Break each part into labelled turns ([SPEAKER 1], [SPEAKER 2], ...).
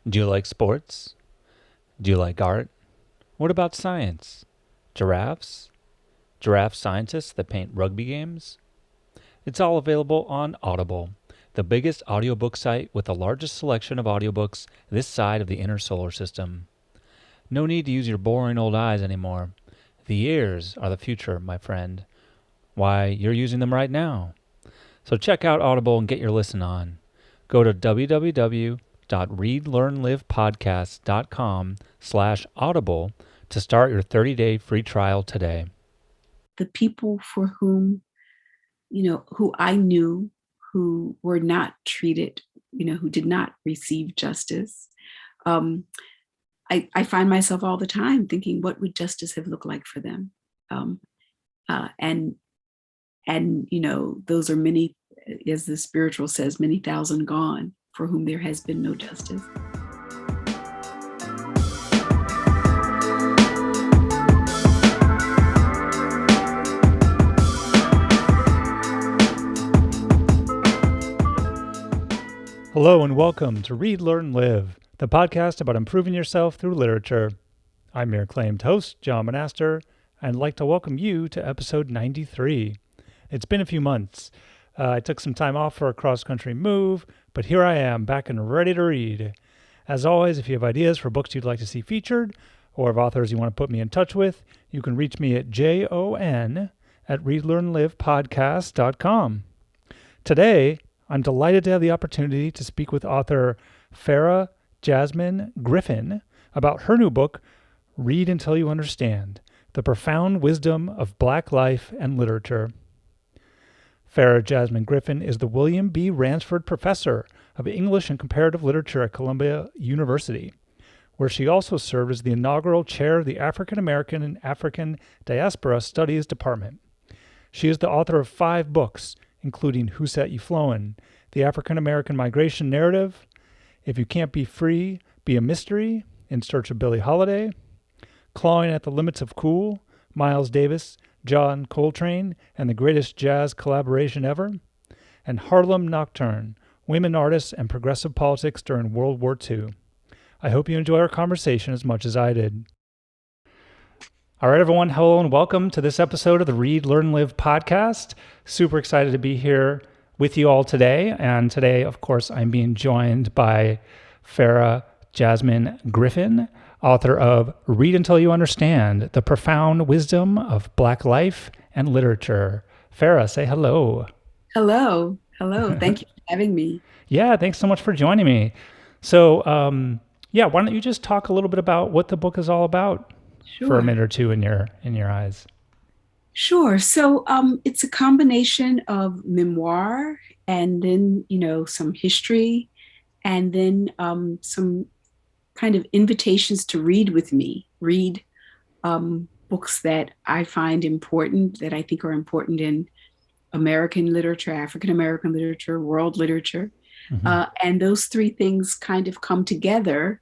[SPEAKER 1] Do you like sports? Do you like art? What about science? Giraffes? Giraffe scientists that paint rugby games? It's all available on Audible, the biggest audiobook site with the largest selection of audiobooks this side of the inner solar system. No need to use your boring old eyes anymore. The ears are the future, my friend. Why, you're using them right now. So check out Audible and get your listen on. Go to www.readlearnlivepodcast.com/audible to start your 30-day free trial today.
[SPEAKER 2] The people for whom, who I knew who were not treated, who did not receive justice. I find myself all the time thinking, what would justice have looked like for them? Um, and those are many, as the spiritual says, many thousand gone for whom there has been no justice.
[SPEAKER 1] Hello and welcome to Read, Learn, Live, the podcast about improving yourself through literature. I'm your acclaimed host, John Monaster, and I'd like to welcome you to episode 93. It's been a few months. I took some time off for a cross-country move, but here I am, back and ready to read. As always, if you have ideas for books you'd like to see featured, or of authors you want to put me in touch with, you can reach me at jon@readlearnlivepodcast.com. Today, I'm delighted to have the opportunity to speak with author Farah Jasmine Griffin about her new book, Read Until You Understand: The Profound Wisdom of Black Life and Literature. Farah Jasmine Griffin is the William B. Ransford Professor of English and Comparative Literature at Columbia University, where she also served as the inaugural chair of the African American and African Diaspora Studies Department. She is the author of 5 books, including Who Set You Flowin', The African American Migration Narrative, If You Can't Be Free, Be a Mystery, In Search of Billie Holiday, Clawing at the Limits of Cool, Miles Davis, John Coltrane, and the Greatest Jazz Collaboration Ever, and Harlem Nocturne, Women Artists and Progressive Politics During World War II. I hope you enjoy our conversation as much as I did. All right, everyone, hello and welcome to this episode of the Read, Learn, Live podcast. Super excited to be here with you all today. And today, of course, I'm being joined by Farah Jasmine Griffin, author of Read Until You Understand: The Profound Wisdom of Black Life and Literature. Farah, say hello.
[SPEAKER 2] Hello. Thank you for having me.
[SPEAKER 1] Yeah, thanks so much for joining me. So, why don't you just talk a little bit about what the book is all about?
[SPEAKER 2] Sure.
[SPEAKER 1] For a minute or two in your eyes.
[SPEAKER 2] Sure. So it's a combination of memoir and then, some history and then some kind of invitations to read with me, read books that I find important, that I think are important in American literature, African American literature, world literature.
[SPEAKER 1] Mm-hmm.
[SPEAKER 2] And those 3 things kind of come together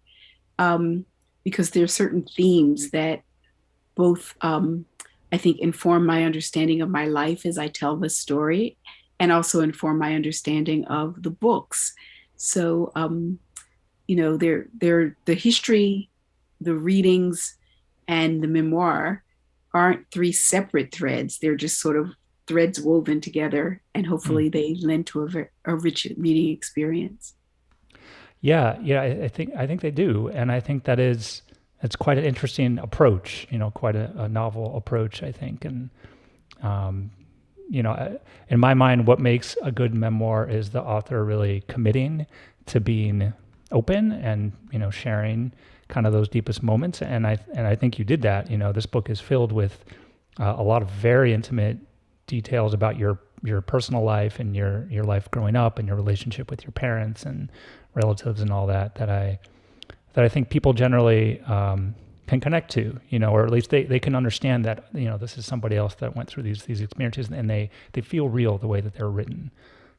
[SPEAKER 2] because there are certain themes that both, I think, inform my understanding of my life as I tell the story, and also inform my understanding of the books. So, they're the history, the readings, and the memoir aren't 3 separate threads. They're just sort of threads woven together, and hopefully they lend to a rich reading experience.
[SPEAKER 1] Yeah, I think they do, and I think it's quite an interesting approach. Quite a novel approach, I think. And in my mind, what makes a good memoir is the author really committing to being open and sharing kind of those deepest moments. And I think you did that. This book is filled with a lot of very intimate details about your personal life and your life growing up and your relationship with your parents and relatives and all that I think people generally can connect to, or at least they can understand that, this is somebody else that went through these experiences, and they feel real the way that they're written.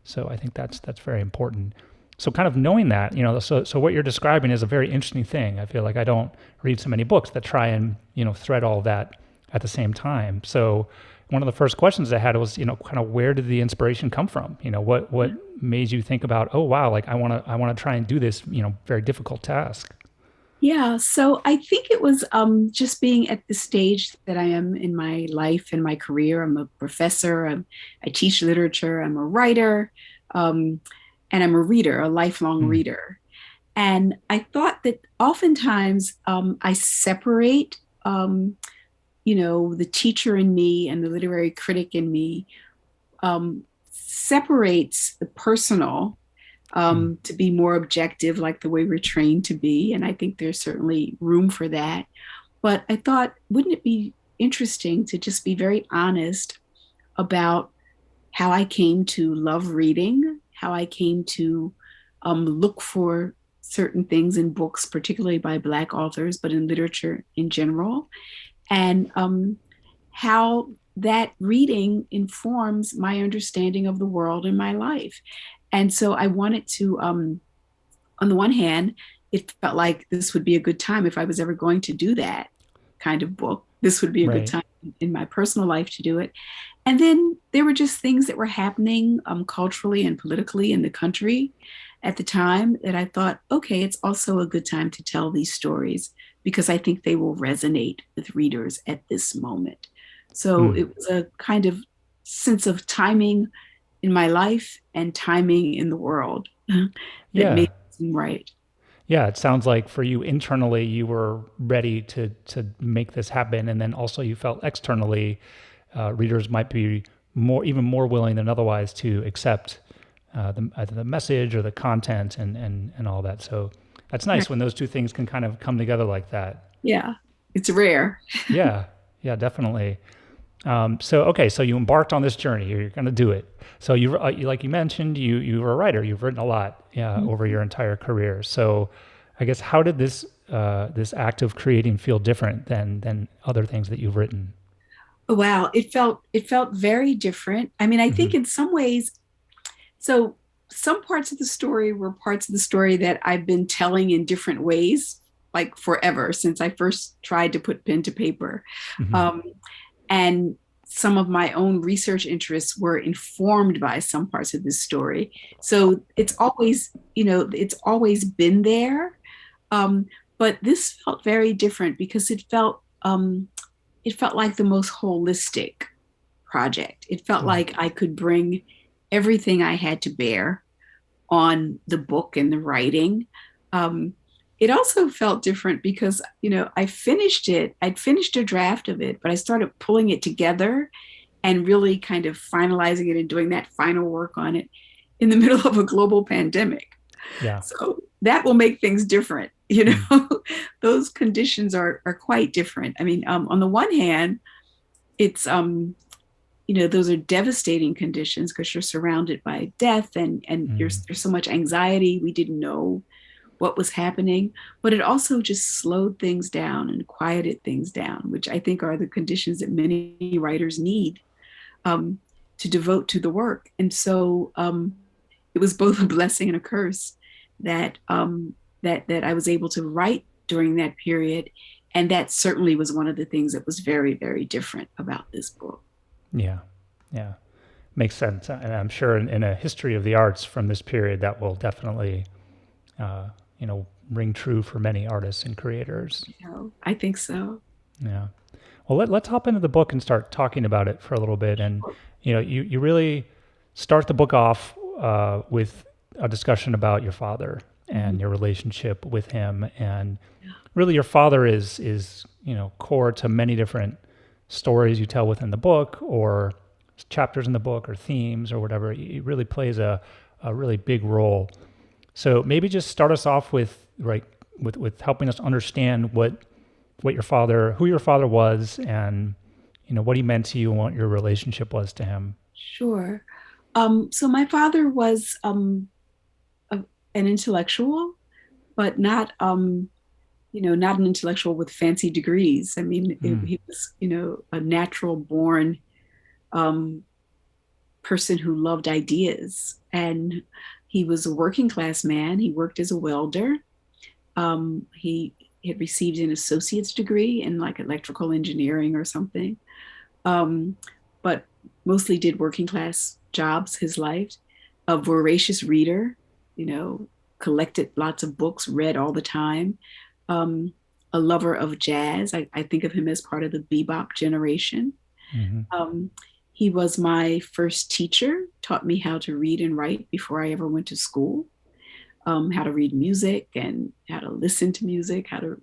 [SPEAKER 1] So I think that's very important. So kind of knowing that, so what you're describing is a very interesting thing. I feel like I don't read so many books that try and, thread all of that at the same time. So one of the first questions I had was, kind of where did the inspiration come from? What made you think about, oh wow, like I want to try and do this, very difficult task.
[SPEAKER 2] Yeah, so I think it was just being at the stage that I am in my life and my career. I'm a professor, I teach literature, I'm a writer, um, and I'm a reader, a lifelong
[SPEAKER 1] Mm,
[SPEAKER 2] reader. And I thought that oftentimes I separate, the teacher in me and the literary critic in me separates the personal
[SPEAKER 1] mm,
[SPEAKER 2] to be more objective, like the way we're trained to be. And I think there's certainly room for that. But I thought, wouldn't it be interesting to just be very honest about how I came to love reading, how I came to look for certain things in books, particularly by Black authors, but in literature in general, and how that reading informs my understanding of the world and my life. And so I wanted to, on the one hand, it felt like this would be a good time if I was ever going to do that kind of book. This would be a good
[SPEAKER 1] right.
[SPEAKER 2] time in my personal life to do it. And then there were just things that were happening culturally and politically in the country at the time that I thought, okay, it's also a good time to tell these stories because I think they will resonate with readers at this moment. So
[SPEAKER 1] Mm,
[SPEAKER 2] it was a kind of sense of timing in my life and timing in the world that made
[SPEAKER 1] yeah.
[SPEAKER 2] it seem right.
[SPEAKER 1] Yeah, it sounds like for you internally, you were ready to make this happen, and then also you felt externally, readers might be even more willing than otherwise to accept either the message or the content and all that. So that's
[SPEAKER 2] Right.
[SPEAKER 1] nice when those two things can kind of come together like that.
[SPEAKER 2] Yeah, it's rare.
[SPEAKER 1] Yeah, yeah, definitely. So okay, so you embarked on this journey. You're going to do it. So like you mentioned, you were a writer. You've written a lot, yeah, over your entire career. So I guess how did this act of creating feel different than other things that you've written?
[SPEAKER 2] Wow, it felt very different. I mean, I
[SPEAKER 1] Hmm.
[SPEAKER 2] think in some ways, so some parts of the story were parts of the story that I've been telling in different ways, like forever since I first tried to put pen to paper.
[SPEAKER 1] Hmm.
[SPEAKER 2] Um, and some of my own research interests were informed by some parts of this story. So it's always been there. Um, but this felt very different because it felt like the most holistic project. It felt
[SPEAKER 1] Mm,
[SPEAKER 2] like I could bring everything I had to bear on the book and the writing. Um, it also felt different because, I finished it. I'd finished a draft of it, but I started pulling it together and really kind of finalizing it and doing that final work on it in the middle of a global pandemic.
[SPEAKER 1] yeah.
[SPEAKER 2] So that will make things different.
[SPEAKER 1] Mm,
[SPEAKER 2] Those conditions are quite different. I mean, on the one hand, it's those are devastating conditions because you're surrounded by death and
[SPEAKER 1] mm,
[SPEAKER 2] there's so much anxiety. We didn't know what was happening, but it also just slowed things down and quieted things down, which I think are the conditions that many writers need um, to devote to the work. And so it was both a blessing and a curse that that I was able to write during that period. And that certainly was one of the things that was very, very different about this book.
[SPEAKER 1] yeah. Yeah. Makes sense. And I'm sure in a history of the arts from this period, that will definitely, uh, ring true for many artists and creators.
[SPEAKER 2] I think so.
[SPEAKER 1] Yeah. Well, let's hop into the book and start talking about it for a little bit. And, you really start the book off with a discussion about your father
[SPEAKER 2] Mhm.
[SPEAKER 1] and your relationship with him. And really your father is, core to many different stories you tell within the book or chapters in the book or themes or whatever. He really plays a really big role. So maybe just start us off with with helping us understand what your father, who your father was, and what he meant to you and what your relationship was to him.
[SPEAKER 2] Sure. So my father was a, an intellectual, but not an intellectual with fancy degrees. I mean,
[SPEAKER 1] Mm,
[SPEAKER 2] he was, a natural born um, person who loved ideas. And he was a working class man. He worked as a welder. He had received an associate's degree in like electrical engineering or something. Um, but mostly did working class jobs his life. A voracious reader, you know, collected lots of books, read all the time. Um, a lover of jazz. I think of him as part of the bebop generation.
[SPEAKER 1] Hmm.
[SPEAKER 2] Um, he was my first teacher, taught me how to read and write before I ever went to school, how to read music and how to listen to music, how to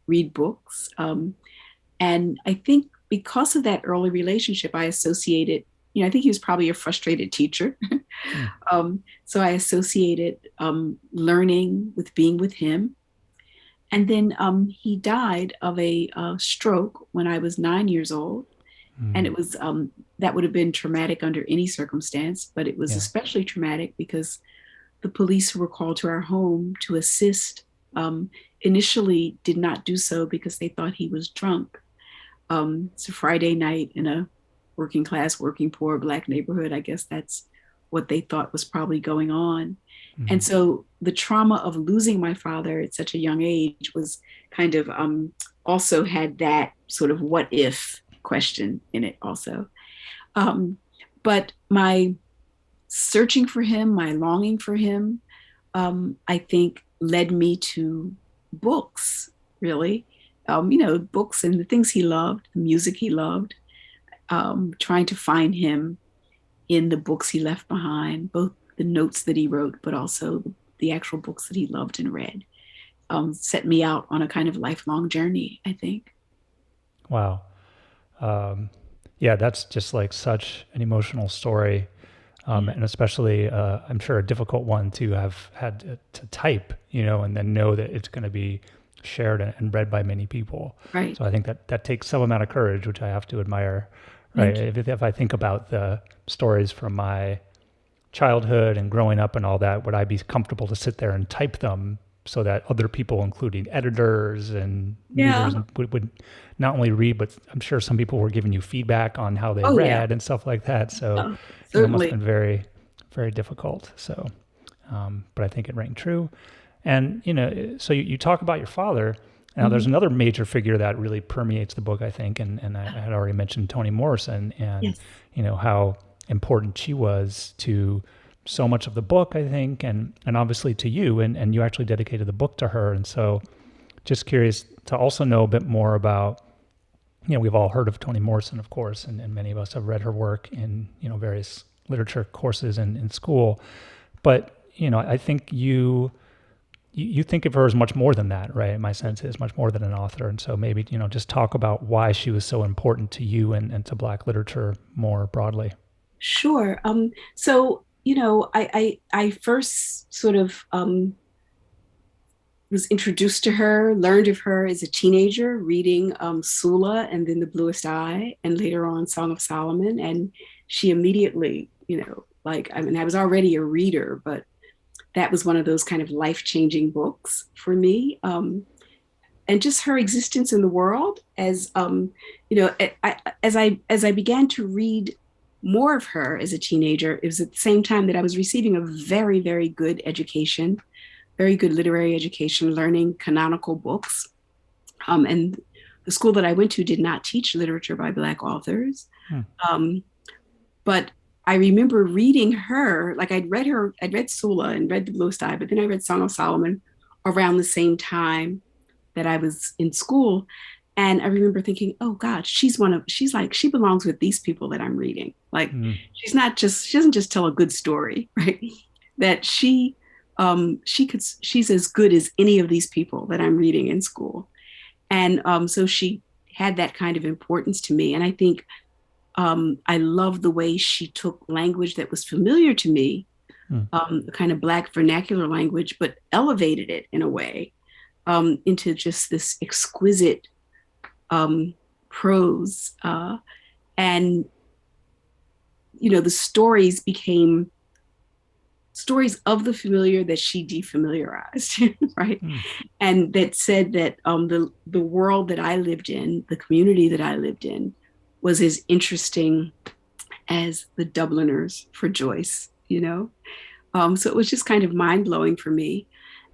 [SPEAKER 2] read books. And I think because of that early relationship, I associated, you know, I think he was probably a frustrated teacher. So I associated learning with being with him. And then he died of a stroke when I was 9 years old. And
[SPEAKER 1] Mm.
[SPEAKER 2] it was, that would have been traumatic under any circumstance, but it was
[SPEAKER 1] Yeah.
[SPEAKER 2] especially traumatic because the police who were called to our home to assist initially did not do so because they thought he was drunk. It's a Friday night in a working class, working poor Black neighborhood. I guess that's what they thought was probably going on. And
[SPEAKER 1] Mm.
[SPEAKER 2] so the trauma of losing my father at such a young age was kind of also had that sort of what if question in it also. Um, but my searching for him, my longing for him, I think led me to books, really. You know, books and the things he loved, the music he loved, trying to find him in the books he left behind, both the notes that he wrote, but also the actual books that he loved and read, set me out on a kind of lifelong journey, I think.
[SPEAKER 1] Wow. Um, yeah, that's just like such an emotional story.
[SPEAKER 2] Yeah,
[SPEAKER 1] And especially, I'm sure a difficult one to have had to type, you know, and then know that it's going to be shared and read by many people.
[SPEAKER 2] right.
[SPEAKER 1] So I think that that takes some amount of courage, which I have to admire, right?
[SPEAKER 2] Thank you.
[SPEAKER 1] If I think about the stories from my childhood and growing up and all that, would I be comfortable to sit there and type them so that other people, including editors and
[SPEAKER 2] Yeah.
[SPEAKER 1] readers, would not only read, but I'm sure some people were giving you feedback on how they
[SPEAKER 2] Oh, yeah.
[SPEAKER 1] read and stuff like that. So,
[SPEAKER 2] Yeah,
[SPEAKER 1] you know, it must have
[SPEAKER 2] certainly.
[SPEAKER 1] been very, very difficult. So, but I think it rang true. And, you know, so you talk about your father. Now, there's
[SPEAKER 2] Mhm.
[SPEAKER 1] another major figure that really permeates the book, I think, and I had already mentioned Toni Morrison and,
[SPEAKER 2] Yes.
[SPEAKER 1] you know, how important she was to so much of the book, I think, and obviously to you, and you actually dedicated the book to her. And so just curious to also know a bit more about, you know, we've all heard of Toni Morrison, of course, and many of us have read her work in, you know, various literature courses in school. But, you know, I think you think of her as much more than that, right? My sense is much more than an author. And so maybe, you know, just talk about why she was so important to you and to Black literature more broadly.
[SPEAKER 2] Sure. So, you know, I first sort of was introduced to her, learned of her as a teenager, reading Sula and then The Bluest Eye, and later on Song of Solomon. And she immediately, you know, like, I mean, I was already a reader, but that was one of those kind of life changing books for me. And just her existence in the world as, you know, as I began to read more of her as a teenager, it was at the same time that I was receiving a very, very good education, very good literary education, learning canonical books. And the school that I went to did not teach literature by Black authors.
[SPEAKER 1] Hmm.
[SPEAKER 2] Um, but I remember reading her, like I'd read Sula and read The Blue Sky, but then I read Song of Solomon around the same time that I was in school. And I remember thinking, oh God, she's like, she belongs with these people that I'm reading. Like,
[SPEAKER 1] Hmm.
[SPEAKER 2] she doesn't just tell a good story, right? That she's as good as any of these people that I'm reading in school. And so she had that kind of importance to me. And I think I love the way she took language that was familiar to me,
[SPEAKER 1] Hmm.
[SPEAKER 2] the kind of Black vernacular language, but elevated it in a way into just this exquisite um, prose. And, you know, the stories became stories of the familiar that she defamiliarized, right?
[SPEAKER 1] Hmm.
[SPEAKER 2] And that said that the world that I lived in, the community that I lived in, was as interesting as the Dubliners for Joyce, you know? So it was just kind of mind blowing for me.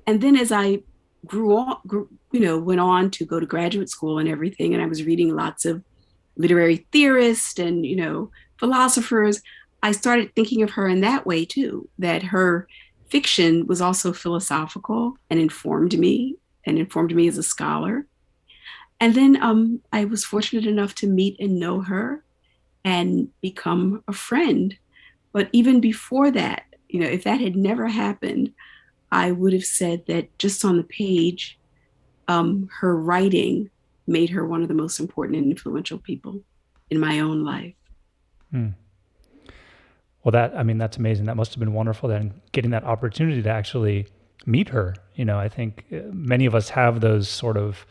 [SPEAKER 2] And then as I you know, went on to go to graduate school and everything, and I was reading lots of literary theorists and, philosophers, I started thinking of her in that way too, that her fiction was also philosophical and informed me as a scholar. And then I was fortunate enough to meet and know her and become a friend. But even before that, if that had never happened, I would have said that just on the page, her writing made her one of the most important and influential people in my own life.
[SPEAKER 1] Hmm. Well, that's amazing. That must have been wonderful then, getting that opportunity to actually meet her. I think many of us have those sort of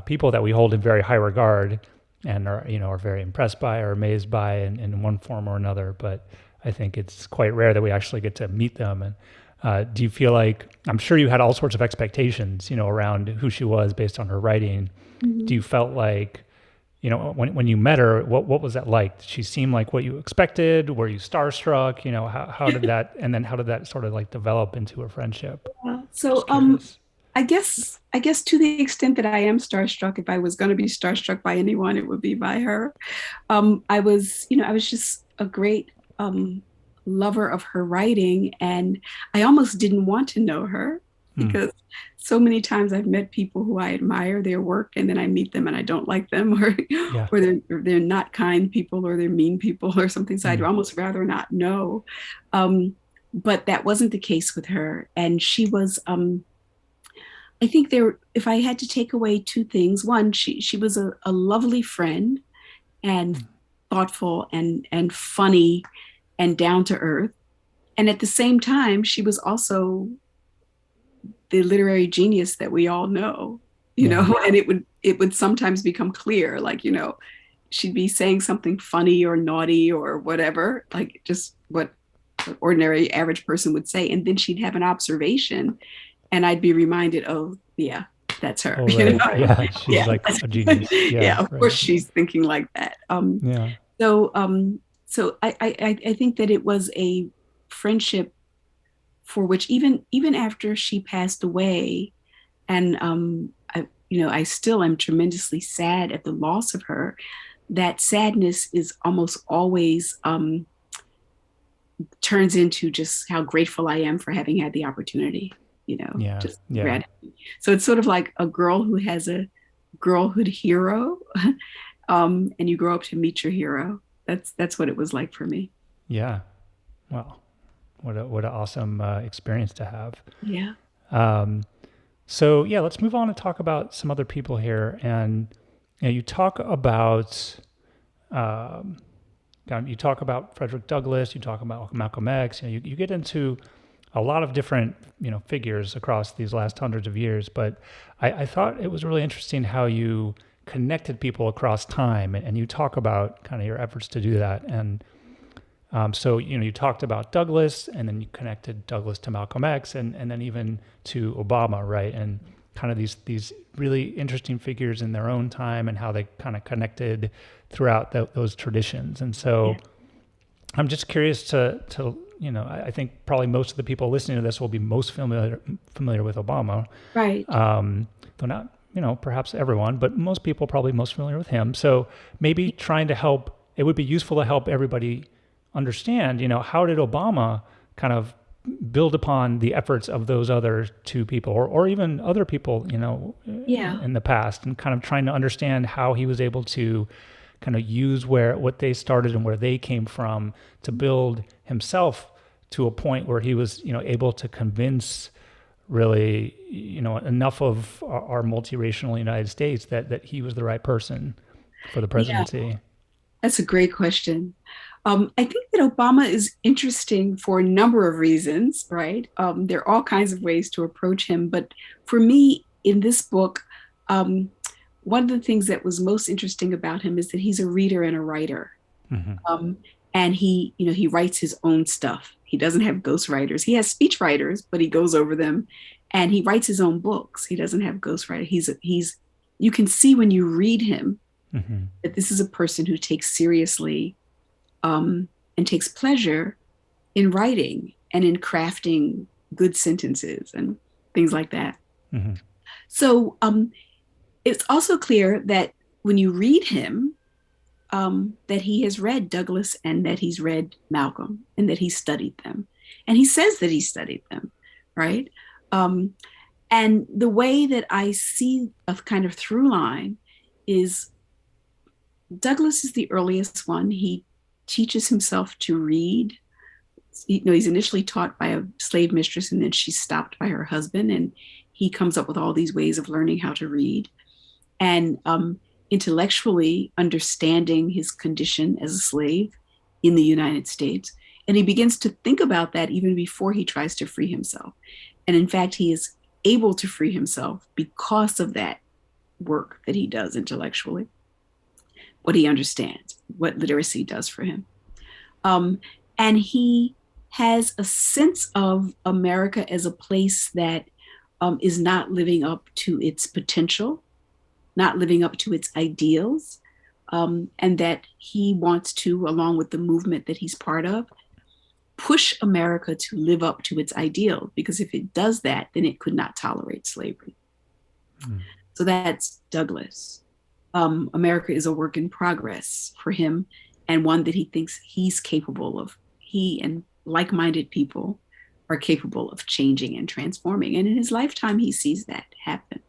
[SPEAKER 1] people that we hold in very high regard and are very impressed by or amazed by in one form or another. But I think it's quite rare that we actually get to meet them. And do you feel like, I'm sure you had all sorts of expectations, around who she was based on her writing.
[SPEAKER 2] Mm-hmm.
[SPEAKER 1] Do you felt like, when you met her, what was that like? Did she seem like what you expected? Were you starstruck? How did that, and then how did that sort of like develop into a friendship?
[SPEAKER 2] So
[SPEAKER 1] Just curious.
[SPEAKER 2] I guess to the extent that I am starstruck, if I was going to be starstruck by anyone, it would be by her. I was just a great lover of her writing, and I almost didn't want to know her
[SPEAKER 1] Hmm.
[SPEAKER 2] because so many times I've met people who I admire their work, and then I meet them and I don't like them, or
[SPEAKER 1] Yeah.
[SPEAKER 2] or they're not kind people, or they're mean people, or something. So I'd
[SPEAKER 1] Hmm.
[SPEAKER 2] almost rather not know. But that wasn't the case with her, and she was. I think there, if I had to take away two things, one, she was a lovely friend and thoughtful and funny and down to earth. And at the same time, she was also the literary genius that we all know,
[SPEAKER 1] Yeah.
[SPEAKER 2] and it would sometimes become clear, like, she'd be saying something funny or naughty or whatever, like just what an ordinary average person would say. And then she'd have an observation and I'd be reminded, oh yeah, that's her.
[SPEAKER 1] Oh, right. Yeah. She's
[SPEAKER 2] Yeah,
[SPEAKER 1] like a genius. Yeah.
[SPEAKER 2] yeah, of
[SPEAKER 1] Right.
[SPEAKER 2] course she's thinking like that.
[SPEAKER 1] Yeah.
[SPEAKER 2] So I think that it was a friendship for which even after she passed away, and I still am tremendously sad at the loss of her. That sadness is almost always turns into just how grateful I am for having had the opportunity,
[SPEAKER 1] Yeah.
[SPEAKER 2] just
[SPEAKER 1] Yeah.
[SPEAKER 2] gratitude. So it's sort of like a girl who has a girlhood hero, and you grow up to meet your hero. That's what it was like for me.
[SPEAKER 1] Yeah. Well, what an awesome experience to have.
[SPEAKER 2] Yeah.
[SPEAKER 1] Um, so yeah, let's move on and talk about some other people here. And you talk about um, you talk about Frederick Douglass. You talk about Malcolm X. You get into a lot of different figures across these last hundreds of years. But I thought it was really interesting how you connected people across time, and you talk about kind of your efforts to do that. And so you talked about Douglass, and then you connected Douglass to Malcolm X, and then even to Obama, right? And kind of these really interesting figures in their own time, and how they kind of connected throughout those traditions. And so
[SPEAKER 2] Yeah.
[SPEAKER 1] I'm just curious to I think probably most of the people listening to this will be most familiar with Obama,
[SPEAKER 2] Right.
[SPEAKER 1] though not perhaps everyone, but most people probably most familiar with him. So maybe trying to help, it would be useful to help everybody understand, how did Obama kind of build upon the efforts of those other two people, or even other people,
[SPEAKER 2] Yeah.
[SPEAKER 1] in the past, and kind of trying to understand how he was able to kind of use what they started and where they came from to build himself to a point where he was, able to convince really, enough of our multiracial United States that he was the right person for the
[SPEAKER 2] Yeah.
[SPEAKER 1] presidency.
[SPEAKER 2] That's a great question. I think that Obama is interesting for a number of reasons, right? There are all kinds of ways to approach him. But for me, in this book, um, one of the things that was most interesting about him is that he's a reader and a writer.
[SPEAKER 1] Hmm.
[SPEAKER 2] Um, and he writes his own stuff. He doesn't have ghostwriters. He has speech writers, but he goes over them, and he writes his own books. He doesn't have ghostwriters. You can see when you read him
[SPEAKER 1] Hmm.
[SPEAKER 2] that this is a person who takes seriously and takes pleasure in writing and in crafting good sentences and things like that.
[SPEAKER 1] Hmm.
[SPEAKER 2] So it's also clear that when you read him, that he has read Douglass and that he's read Malcolm and that he studied them. And he says that he studied them, right? Um, and the way that I see a kind of through line is Douglass is the earliest one. He teaches himself to read. He's initially taught by a slave mistress, and then she's stopped by her husband, and he comes up with all these ways of learning how to read. And intellectually understanding his condition as a slave in the United States. And he begins to think about that even before he tries to free himself. And in fact, he is able to free himself because of that work that he does intellectually, what he understands, what literacy does for him. And he has a sense of America as a place that is not living up to its potential, not living up to its ideals, and that he wants to, along with the movement that he's part of, push America to live up to its ideals, because if it does that, then it could not tolerate slavery. So that's Douglass. America is a work in progress for him, and one that he thinks he's capable of. He and like-minded people are capable of changing and transforming. And in his lifetime, he sees that happen.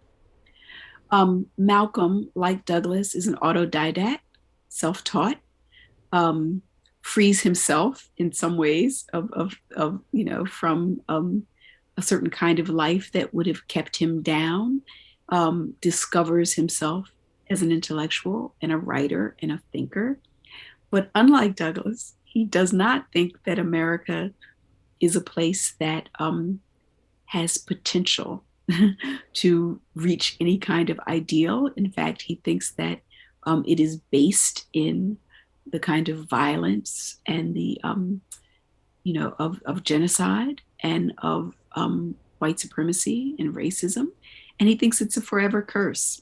[SPEAKER 2] Malcolm, like Douglass, is an autodidact, self-taught, frees himself in some ways from a certain kind of life that would have kept him down, discovers himself as an intellectual and a writer and a thinker. But unlike Douglass, he does not think that America is a place that has potential to reach any kind of ideal. In fact, he thinks that it is based in the kind of violence and the, of genocide and of white supremacy and racism. And he thinks it's a forever curse.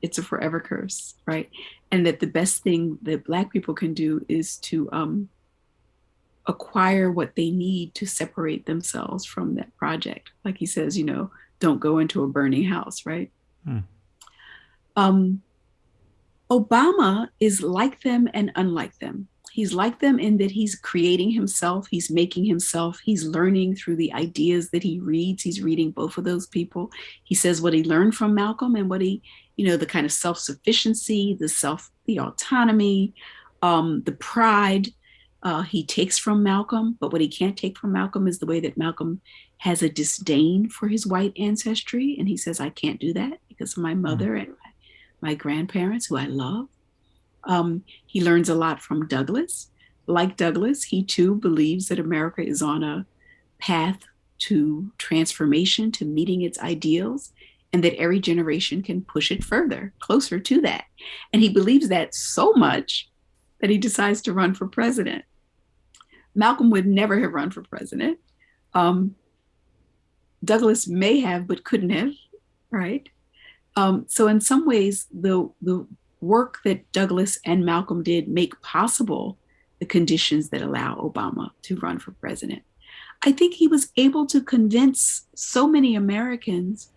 [SPEAKER 2] It's a forever curse, right? And that the best thing that Black people can do is to acquire what they need to separate themselves from that project. Like he says, don't go into a burning house, right? Obama is like them and unlike them. He's like them in that he's creating himself, he's making himself, he's learning through the ideas that he reads. He's reading both of those people. He says what he learned from Malcolm and what he, the kind of self-sufficiency, the autonomy, the pride he takes from Malcolm. But what he can't take from Malcolm is the way that Malcolm has a disdain for his white ancestry. And he says, I can't do that because of my mother and my grandparents, who I love. He learns a lot from Douglass. Like Douglass, he too believes that America is on a path to transformation, to meeting its ideals, and that every generation can push it further, closer to that. And he believes that so much that he decides to run for president. Malcolm would never have run for president. Douglass may have, but couldn't have, right? So in some ways, the work that Douglass and Malcolm did make possible the conditions that allow Obama to run for president. I think he was able to convince so many Americans.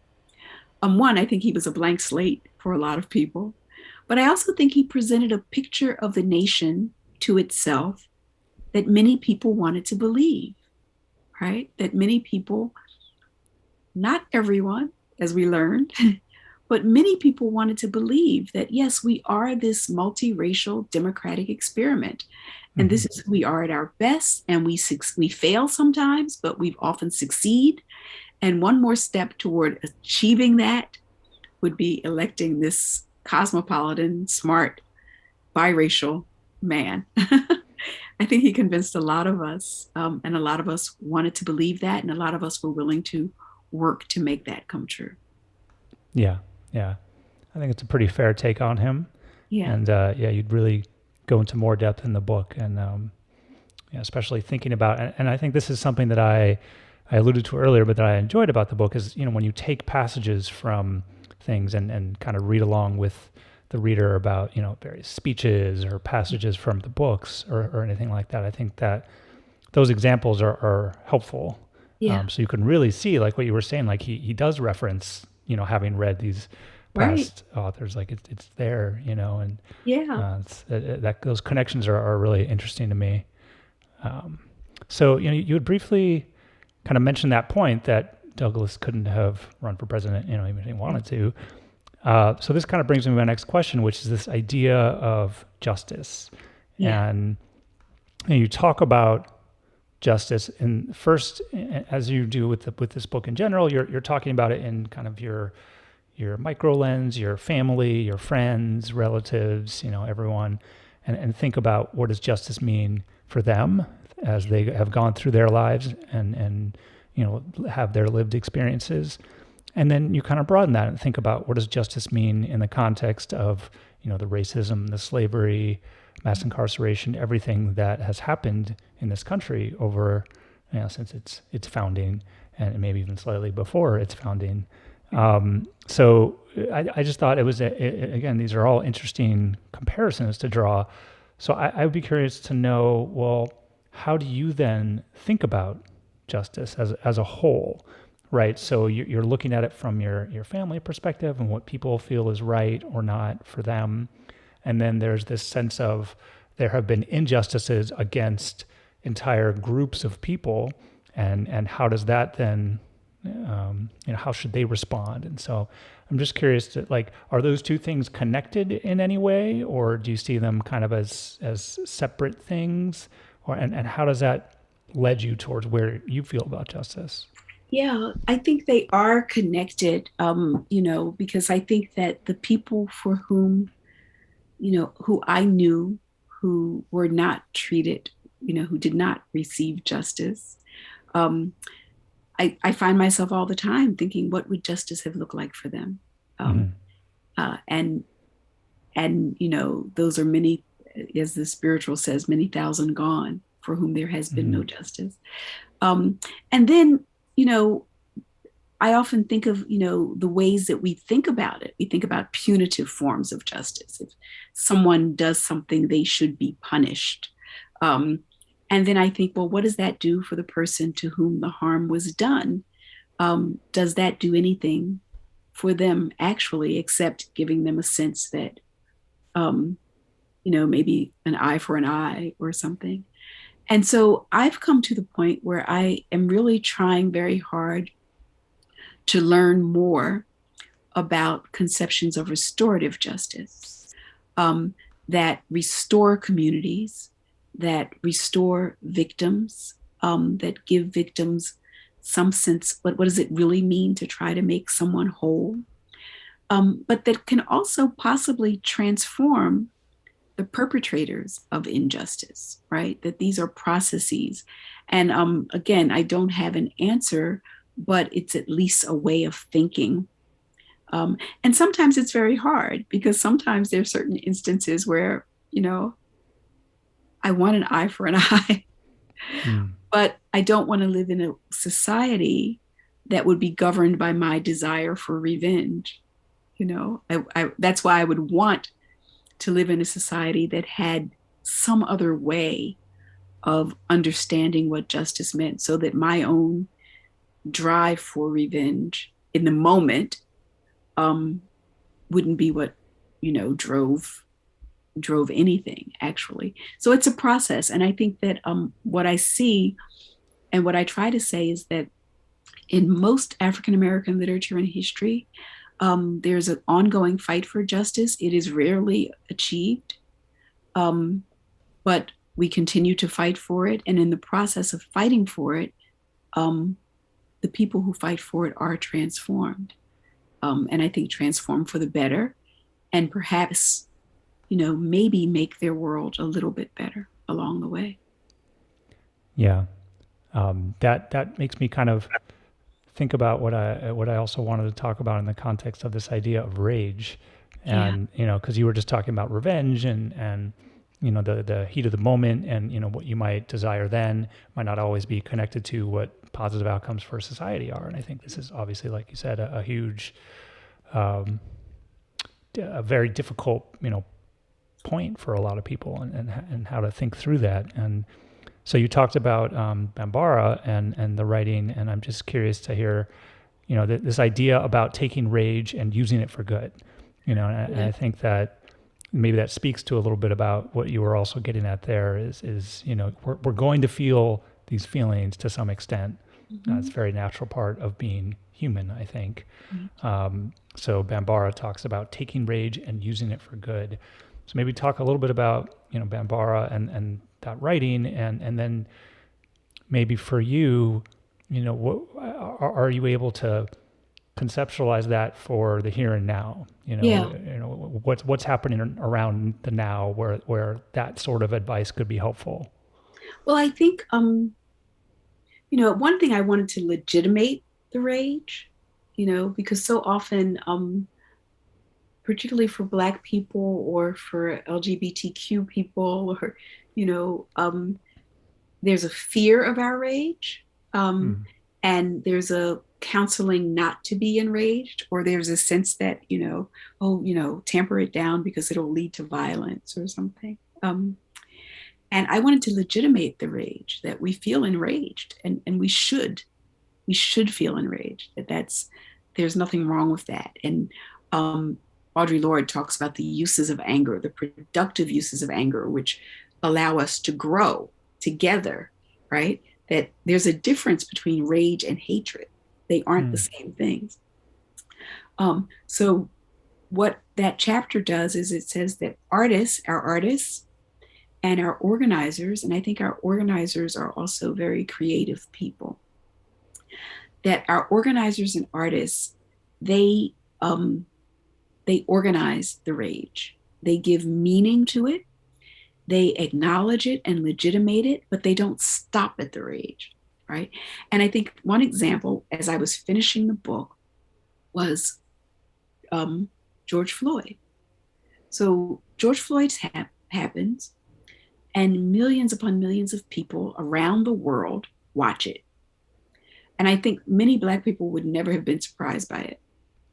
[SPEAKER 2] One, I think he was a blank slate for a lot of people, but I also think he presented a picture of the nation to itself that many people wanted to believe, right? That many people, not everyone, as we learned, but many people wanted to believe that, yes, we are this multiracial democratic experiment. And this is who we are at our best. And we fail sometimes, but we often succeed. And one more step toward achieving that would be electing this cosmopolitan, smart, biracial man. I think he convinced a lot of us, and a lot of us wanted to believe that, and a lot of us were willing to work to make that come true.
[SPEAKER 1] Yeah. I think it's a pretty fair take on him.
[SPEAKER 2] Yeah.
[SPEAKER 1] And you'd really go into more depth in the book, and especially thinking about, and I think this is something that I alluded to earlier, but that I enjoyed about the book is, when you take passages from things and kind of read along with the reader about, various speeches or passages from the books or anything like that. I think that those examples are helpful.
[SPEAKER 2] Yeah.
[SPEAKER 1] So you can really see, like what you were saying, like he does reference, having read these
[SPEAKER 2] Right.
[SPEAKER 1] past authors. Like it's there, and
[SPEAKER 2] Yeah.
[SPEAKER 1] that those connections are really interesting to me. Um, so you had briefly kind of mentioned that point that Douglas couldn't have run for president, even if he wanted to. So this kind of brings me to my next question, which is this idea of justice.
[SPEAKER 2] Yeah.
[SPEAKER 1] And you talk about justice, and first, as you do with this book in general, you're talking about it in kind of your micro lens, your family, your friends, relatives, everyone, and think about what does justice mean for them as they have gone through their lives and have their lived experiences. And then you kind of broaden that and think about what does justice mean in the context of, the racism, the slavery, mass incarceration, everything that has happened in this country over, since its founding, and maybe even slightly before its founding. So I just thought it was, again, these are all interesting comparisons to draw. So I would be curious to know, well, how do you then think about justice as a whole? Right. So you're looking at it from your family perspective and what people feel is right or not for them. And then there's this sense of there have been injustices against entire groups of people. And how does that then, how should they respond? And so I'm just curious to are those two things connected in any way, or do you see them kind of as separate things? And how does that lead you towards where you feel about justice?
[SPEAKER 2] Yeah, I think they are connected, because I think that the people for whom, who I knew who were not treated, who did not receive justice, um, I find myself all the time thinking, what would justice have looked like for them? Um,
[SPEAKER 1] Mm-hmm.
[SPEAKER 2] and those are many, as the spiritual says, many thousand gone for whom there has been
[SPEAKER 1] Mm-hmm.
[SPEAKER 2] no justice. And then, I often think of, the ways that we think about it. We think about punitive forms of justice. If someone does something, they should be punished. Um, and then I think, well, what does that do for the person to whom the harm was done? Does that do anything for them actually, except giving them a sense that, um, maybe an eye for an eye or something? And so I've come to the point where I am really trying very hard to learn more about conceptions of restorative justice, um, that restore communities, that restore victims, that give victims some sense, what does it really mean to try to make someone whole? But that can also possibly transform the perpetrators of injustice, right? That these are processes. And again, I don't have an answer, but it's at least a way of thinking. And sometimes it's very hard because sometimes there are certain instances where, I want an eye for an eye,
[SPEAKER 1] Mm.
[SPEAKER 2] but I don't want to live in a society that would be governed by my desire for revenge. That's why I would want to live in a society that had some other way of understanding what justice meant, so that my own drive for revenge in the moment um, wouldn't be what drove anything actually. So it's a process, and I think that what I see and what I try to say is that in most African American literature and history, there's an ongoing fight for justice. It is rarely achieved, um, but we continue to fight for it. And in the process of fighting for it, um, the people who fight for it are transformed. And I think transformed for the better, and perhaps, maybe make their world a little bit better along the way.
[SPEAKER 1] Yeah. That makes me kind of think about what I also wanted to talk about in the context of this idea of rage,
[SPEAKER 2] Yeah.
[SPEAKER 1] and because you were just talking about revenge and the heat of the moment, and what you might desire then might not always be connected to what positive outcomes for society are. And I think this is obviously, like you said, a huge, um, a very difficult point for a lot of people, and how to think through that. And so you talked about Bambara and the writing, and I'm just curious to hear, this idea about taking rage and using it for good, and I think that maybe that speaks to a little bit about what you were also getting at there is we're going to feel these feelings to some extent. It's a very natural part of being human, I think. So Bambara talks about taking rage and using it for good. So maybe talk a little bit about, Bambara and that writing, and then maybe for you, what are you able to conceptualize that for the here and now? What's happening around the now where that sort of advice could be helpful.
[SPEAKER 2] Well, I think one thing I wanted to legitimate the rage, because so often, particularly for Black people or for LGBTQ people, or there's a fear of our rage, and there's a counseling not to be enraged, or there's a sense that tamper it down because it'll lead to violence or something. And I wanted to legitimate the rage, that we feel enraged, and we should feel enraged. There's nothing wrong with that. And Audre Lorde talks about the uses of anger, the productive uses of anger, which allow us to grow together, right? That there's a difference between rage and hatred. They aren't the same things. So what that chapter does is it says that our artists, and our organizers, and I think our organizers are also very creative people, that our organizers and artists, they organize the rage. They give meaning to it. They acknowledge it and legitimate it, but they don't stop at the rage, right? And I think one example, as I was finishing the book, was George Floyd. So George Floyd happens, and millions upon millions of people around the world watch it. And I think many Black people would never have been surprised by it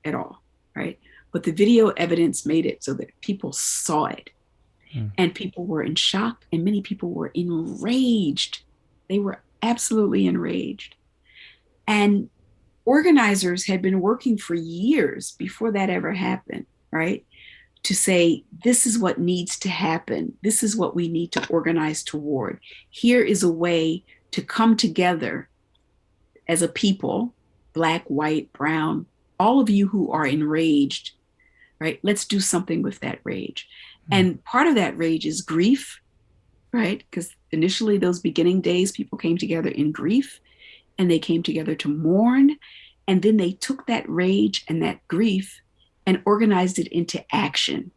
[SPEAKER 2] at all, right? But the video evidence made it so that people saw it. And people were in shock, and many people were enraged. They were absolutely enraged. And organizers had been working for years before that ever happened, right? To say, this is what needs to happen. This is what we need to organize toward. Here is a way to come together as a people, Black, white, brown, all of you who are enraged, right? Let's do something with that rage. And part of that rage is grief, right? Because initially those beginning days, people came together in grief, and they came together to mourn. And then they took that rage and that grief and organized it into action,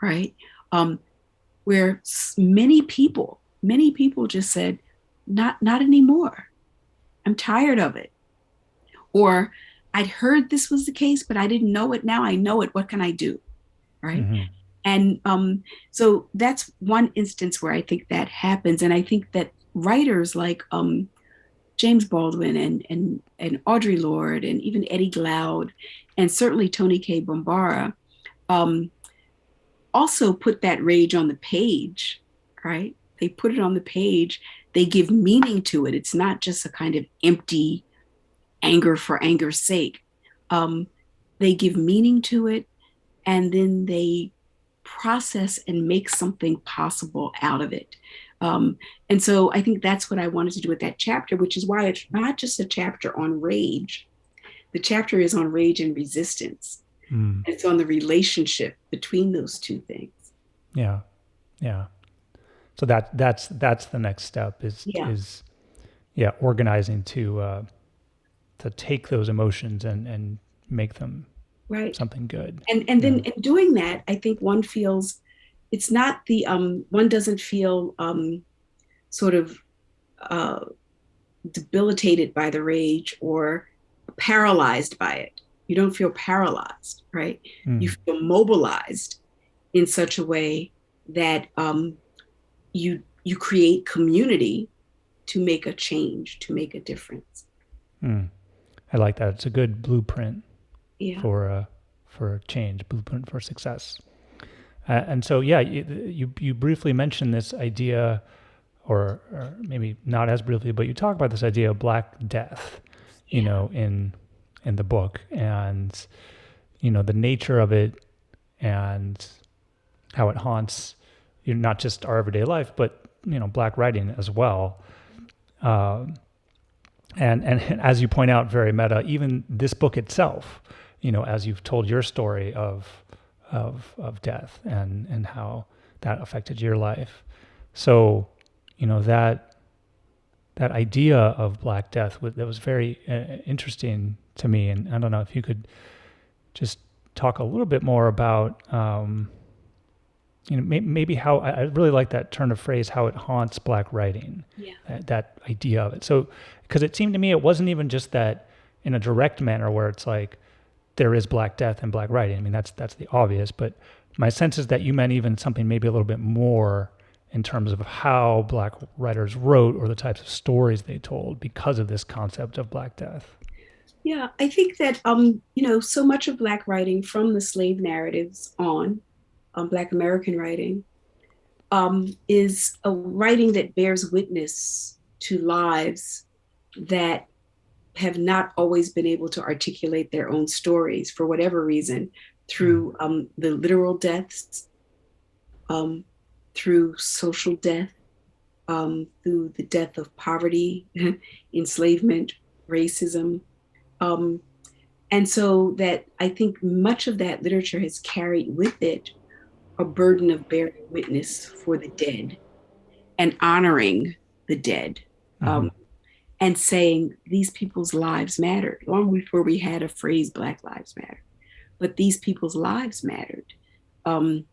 [SPEAKER 2] right? Where many people just said, not anymore. I'm tired of it. Or I'd heard this was the case, but I didn't know it. Now I know it. What can I do, right? And so that's one instance where I think that happens. And I think that writers like James Baldwin and Audre Lorde and even Eddie Glaude and certainly Toni Cade Bambara also put that rage on the page, right? They put it on the page. They give meaning to it. It's not just a kind of empty anger for anger's sake. They give meaning to it, and then they process and make something possible out of it. And so I think that's what I wanted to do with that chapter, which is why it's not just a chapter on rage. The chapter is on rage and resistance. It's on the relationship between those two things.
[SPEAKER 1] Yeah. So that's the next step is organizing to take those emotions and make them something good.
[SPEAKER 2] And then in doing that, I think one feels it's not the one doesn't feel sort of debilitated by the rage or paralyzed by it. You don't feel paralyzed, right? You feel mobilized in such a way that you create community to make a change, to make a difference.
[SPEAKER 1] I like that. It's a good blueprint for change, blueprint for success. And so, you briefly mentioned this idea, or maybe not as briefly, but you talk about this idea of Black death, in in the book, and the nature of it, and how it haunts not just our everyday life, but Black writing as well. Um, and as you point out, very meta. Even this book itself, as you've told your story of death and how that affected your life. So, that idea of Black Death that was very interesting to me. And I don't know if you could just talk a little bit more about, maybe how I really like that turn of phrase, how it haunts Black writing,
[SPEAKER 2] Yeah.
[SPEAKER 1] that idea of it. So, because it seemed to me it wasn't even just that in a direct manner where it's like there is Black Death in Black writing. I mean, that's the obvious, but my sense is that you meant even something maybe a little bit more in terms of how Black writers wrote or the types of stories they told because of this concept of Black Death.
[SPEAKER 2] Yeah, I think that so much of Black writing from the slave narratives on, Black American writing, is a writing that bears witness to lives that have not always been able to articulate their own stories for whatever reason, through the literal deaths, um, through social death, through the death of poverty, enslavement, racism. Um, and so that I think much of that literature has carried with it a burden of bearing witness for the dead and honoring the dead,
[SPEAKER 1] Mm-hmm.
[SPEAKER 2] and saying these people's lives mattered long before we had a phrase Black Lives Matter, but these people's lives mattered. Um,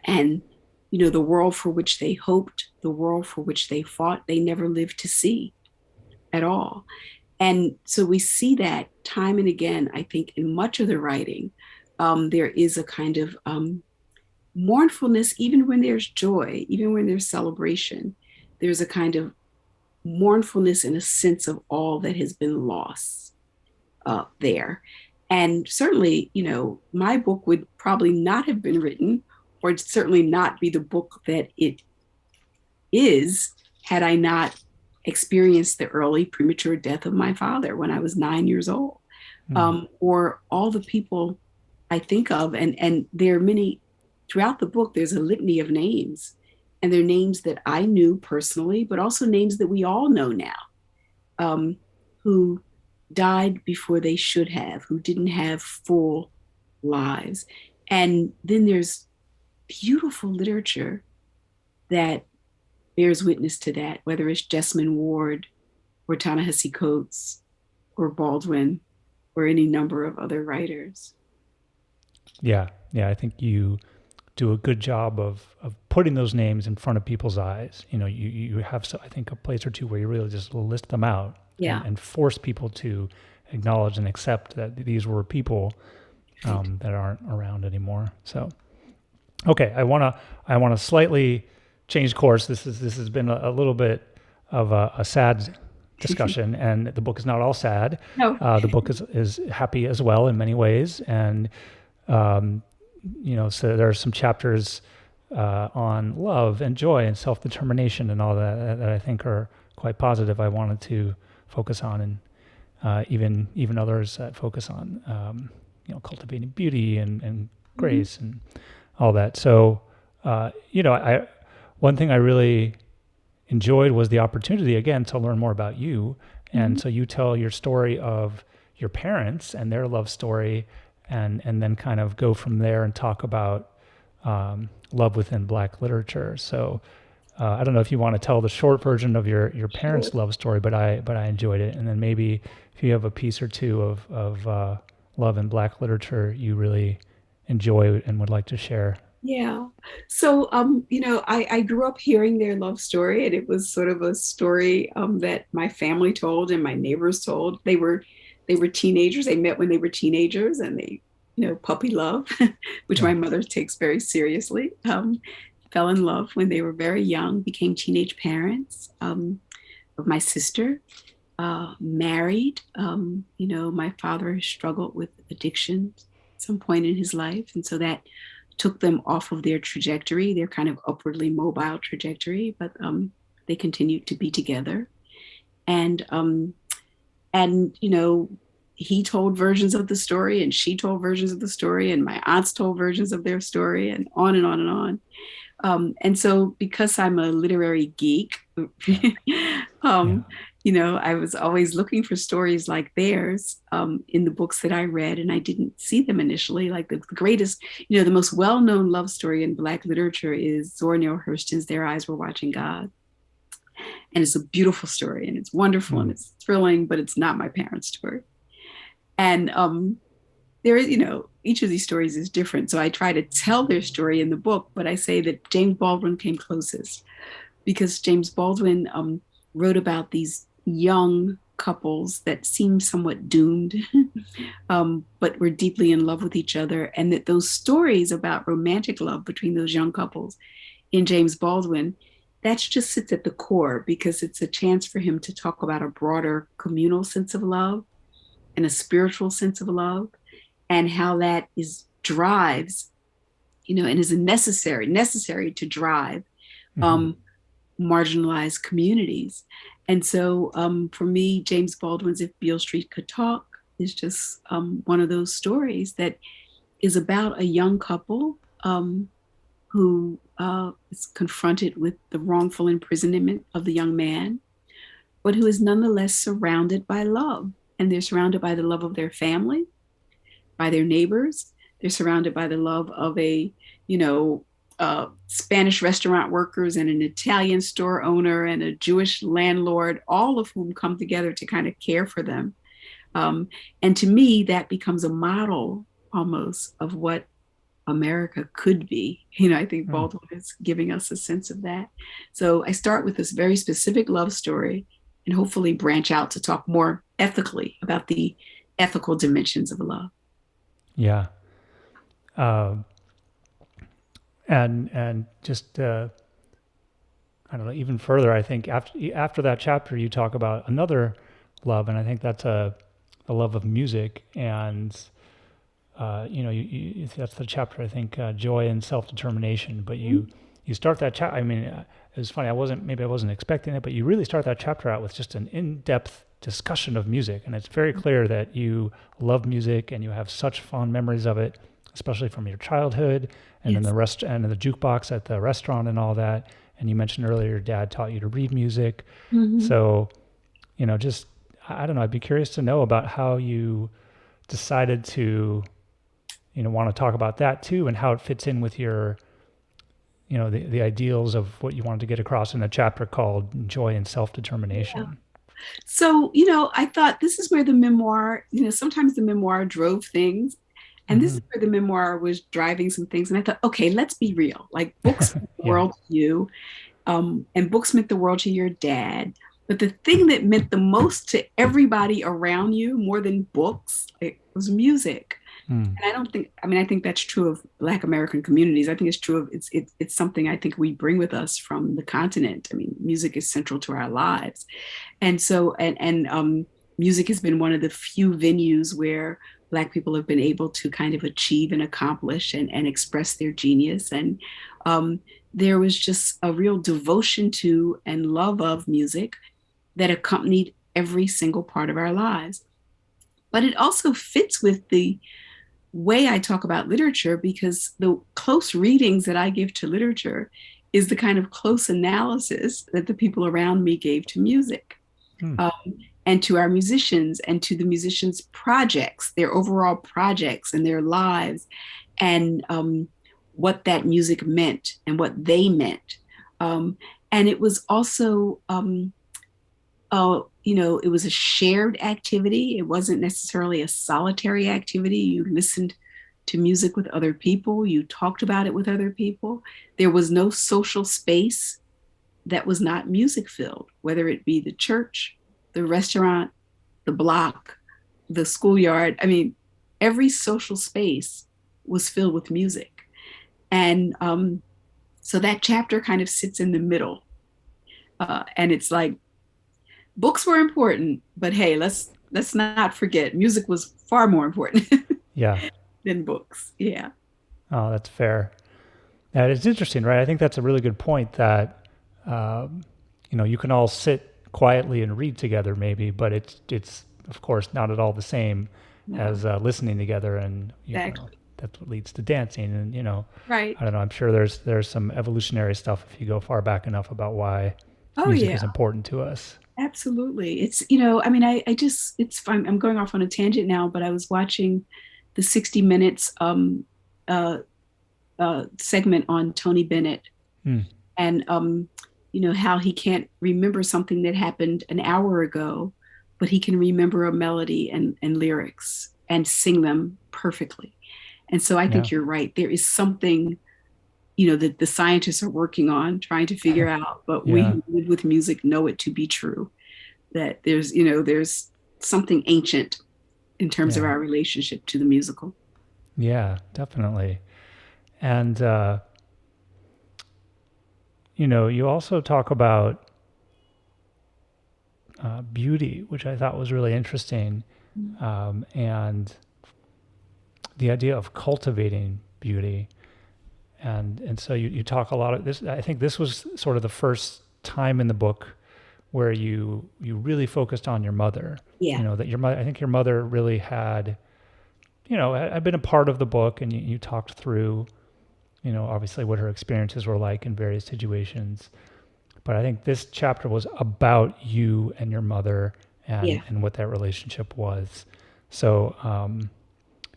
[SPEAKER 2] and the world for which they hoped, the world for which they fought, they never lived to see at all. And so we see that time and again, I think, in much of the writing. There is a kind of mournfulness, even when there's joy, even when there's celebration, there's a kind of mournfulness and a sense of all that has been lost there. And certainly, my book would probably not have been written, or certainly not be the book that it is, had I not experienced the early premature death of my father when I was 9 years old. Or all the people I think of, and there are many throughout the book. There's a litany of names, and they're names that I knew personally, but also names that we all know now, who died before they should have, who didn't have full lives. And then there's beautiful literature that bears witness to that, whether it's Jessamine Ward or Ta-Nehisi Coates or Baldwin or any number of other writers.
[SPEAKER 1] Yeah, I think you do a good job of putting those names in front of people's eyes. You have, I think, a place or two where you really just list them out,
[SPEAKER 2] Yeah.
[SPEAKER 1] and force people to acknowledge and accept that these were people that aren't around anymore. So, okay, I wanna slightly change course. This has been a little bit of a sad discussion, and the book is not all sad.
[SPEAKER 2] No.
[SPEAKER 1] The book is happy as well in many ways, and so there are some chapters on love and joy and self-determination and all that I think are quite positive. I wanted to focus on, and even others that focus on cultivating beauty and grace and all that. So one thing I really enjoyed was the opportunity again to learn more about you. And so you tell your story of your parents and their love story, and then kind of go from there and talk about love within Black literature. So I don't know if you want to tell the short version of your parents' love story, but I enjoyed it. And then maybe if you have a piece or two of love in Black literature you really enjoy and would like to share.
[SPEAKER 2] Yeah. So, I grew up hearing their love story, and it was sort of a story that my family told and my neighbors told. They were teenagers. They met when they were teenagers, and they, puppy love, which my mother takes very seriously. Fell in love when they were very young, became teenage parents of my sister, married. My father struggled with addiction at some point in his life, and so that took them off of their trajectory, their kind of upwardly mobile trajectory, but they continued to be together. And he told versions of the story, and she told versions of the story, and my aunts told versions of their story, and on and on and on. And so, because I'm a literary geek,
[SPEAKER 1] Yeah.
[SPEAKER 2] um, I was always looking for stories like theirs in the books that I read, and I didn't see them initially. Like the greatest, the most well known love story in Black literature is Zora Neale Hurston's Their Eyes Were Watching God. And it's a beautiful story, and it's wonderful, and
[SPEAKER 1] Mm.
[SPEAKER 2] it's thrilling, but it's not my parents' story. And there is, each of these stories is different. So I try to tell their story in the book, but I say that James Baldwin came closest because James Baldwin wrote about these young couples that seemed somewhat doomed, but were deeply in love with each other. And that those stories about romantic love between those young couples in James Baldwin, that just sits at the core because it's a chance for him to talk about a broader communal sense of love and a spiritual sense of love and how that is drives, and is necessary to drive
[SPEAKER 1] Mm-hmm.
[SPEAKER 2] um, marginalized communities. And so for me, James Baldwin's If Beale Street Could Talk is just one of those stories that is about a young couple who is confronted with the wrongful imprisonment of the young man, but who is nonetheless surrounded by love. And they're surrounded by the love of their family, by their neighbors. They're surrounded by the love of Spanish restaurant workers and an Italian store owner and a Jewish landlord, all of whom come together to kind of care for them. And to me, that becomes a model almost of what America could be. I think
[SPEAKER 1] Mm.
[SPEAKER 2] Baldwin is giving us a sense of that. So I start with this very specific love story and hopefully branch out to talk more ethically about the ethical dimensions of love.
[SPEAKER 1] Yeah. Uh, and just I don't know, even further, I think after that chapter, you talk about another love, and I think that's a love of music, and that's the chapter I think joy and self determination. But you start that chapter. I mean, it was funny. I wasn't expecting it, but you really start that chapter out with just an in depth discussion of music, and it's very clear that you love music and you have such fond memories of it, especially from your childhood, and in
[SPEAKER 2] Yes.
[SPEAKER 1] and in the jukebox at the restaurant and all that. And you mentioned earlier your dad taught you to read music.
[SPEAKER 2] Mm-hmm.
[SPEAKER 1] So, just, I don't know, I'd be curious to know about how you decided to, want to talk about that too and how it fits in with your, the ideals of what you wanted to get across in a chapter called Joy and
[SPEAKER 2] Yeah.
[SPEAKER 1] Self-Determination.
[SPEAKER 2] So, I thought this is where the memoir, sometimes the memoir drove things. And this
[SPEAKER 1] Mm-hmm.
[SPEAKER 2] is where the memoir was driving some things. And I thought, okay, let's be real. Like books meant the
[SPEAKER 1] Yeah.
[SPEAKER 2] world to you, and books meant the world to your dad. But the thing that meant the most to everybody around you, more than books, it was music.
[SPEAKER 1] Mm.
[SPEAKER 2] And I think that's true of Black American communities. I think it's true of it's something I think we bring with us from the continent. I mean, music is central to our lives. And so, music has been one of the few venues where Black people have been able to kind of achieve and accomplish and express their genius. And there was just a real devotion to and love of music that accompanied every single part of our lives. But it also fits with the way I talk about literature because the close readings that I give to literature is the kind of close analysis that the people around me gave to music.
[SPEAKER 1] Mm.
[SPEAKER 2] Um, and to our musicians and to the musicians' projects, their overall projects and their lives, and what that music meant and what they meant. And it was also, it was a shared activity. It wasn't necessarily a solitary activity. You listened to music with other people, you talked about it with other people. There was no social space that was not music filled, whether it be the church, the restaurant, the block, the schoolyard. I mean, every social space was filled with music. And so that chapter kind of sits in the middle. And it's like books were important, but hey, let's not forget music was far more important
[SPEAKER 1] Yeah.
[SPEAKER 2] than books. Yeah.
[SPEAKER 1] Oh, that's fair. And it's interesting, right? I think that's a really good point that, um, you can all sit quietly and read together maybe, but it's of course, not at all the same
[SPEAKER 2] No,
[SPEAKER 1] as listening together, and
[SPEAKER 2] exactly.
[SPEAKER 1] that's what leads to dancing. And
[SPEAKER 2] Right.
[SPEAKER 1] I don't know. I'm sure there's some evolutionary stuff if you go far back enough about why
[SPEAKER 2] Oh
[SPEAKER 1] music
[SPEAKER 2] yeah,
[SPEAKER 1] is important to us.
[SPEAKER 2] absolutely. It's, I mean, I just, it's fun. I'm going off on a tangent now, but I was watching the 60 Minutes uh, segment on Tony Bennett,
[SPEAKER 1] Hmm.
[SPEAKER 2] and how he can't remember something that happened an hour ago, but he can remember a melody and lyrics and sing them perfectly. And so I
[SPEAKER 1] Yeah.
[SPEAKER 2] think you're right. There is something, that the scientists are working on trying to figure out, but we
[SPEAKER 1] Yeah.
[SPEAKER 2] who live with music know it to be true, that there's something ancient in terms of
[SPEAKER 1] Yeah.
[SPEAKER 2] our relationship to the musical.
[SPEAKER 1] Yeah. Definitely. And you also talk about beauty, which I thought was really interesting, and the idea of cultivating beauty. And so you talk a lot of this. I think this was sort of the first time in the book where you really focused on your mother.
[SPEAKER 2] Yeah.
[SPEAKER 1] That your mother. I think your mother really had. Had been a part of the book, and you talked through. Obviously what her experiences were like in various situations. But I think this chapter was about you and your mother
[SPEAKER 2] Yeah.
[SPEAKER 1] and what that relationship was. So,